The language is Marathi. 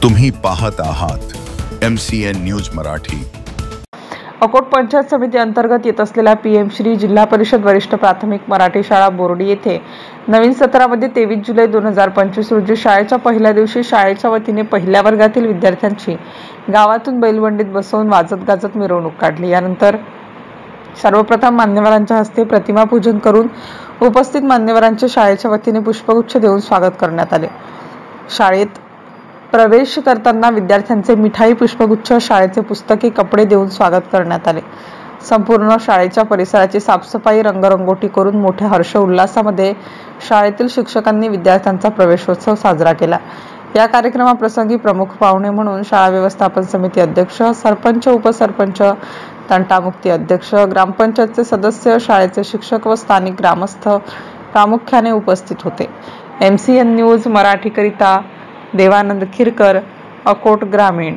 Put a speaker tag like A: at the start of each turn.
A: तुम्ही पाहत आहात MCN न्यूज मराठी।
B: अकोट पंचायत समिती अंतर्गत येत असलेल्या PM श्री जिल्हा परिषद वरिष्ठ प्राथमिक मराठी शाळा बोर्डी येथे नवीन सत्रामध्ये 23 जुलै 2025 रोजी शाळेच्या पहिल्या दिवशी शाळेच्या वतीने पहिल्या वर्गातील विद्यार्थ्यांची गावातून बैलबंडीत बसवून वाजत गाजत मिरवणूक काढली। यानंतर सर्वप्रथम मान्यवरांच्या हस्ते प्रतिमा पूजन करून उपस्थित मान्यवरांचे शाळेच्या वतीने पुष्पगुच्छ देऊन स्वागत करण्यात आले। शाळेत प्रवेश करताना विद्यार्थ्यांचे मिठाई, पुष्पगुच्छ, शाळेचे पुस्तके, कपडे देऊन स्वागत करण्यात आले। संपूर्ण शाळेच्या परिसराची साफसफाई, रंगरंगोटी करून मोठ्या हर्ष उल्हासामध्ये शाळेतील शिक्षकांनी विद्यार्थ्यांचा प्रवेशोत्सव साजरा केला। या कार्यक्रमाप्रसंगी प्रमुख पाहुणे म्हणून शाळा व्यवस्थापन समिती अध्यक्ष, सरपंच, उपसरपंच, तंटामुक्ती अध्यक्ष, ग्रामपंचायतचे सदस्य, शाळेचे शिक्षक व स्थानिक ग्रामस्थ प्रामुख्याने उपस्थित होते। MCN न्यूज मराठी करिता देवानंद खिरकर, अकोट ग्रामीण।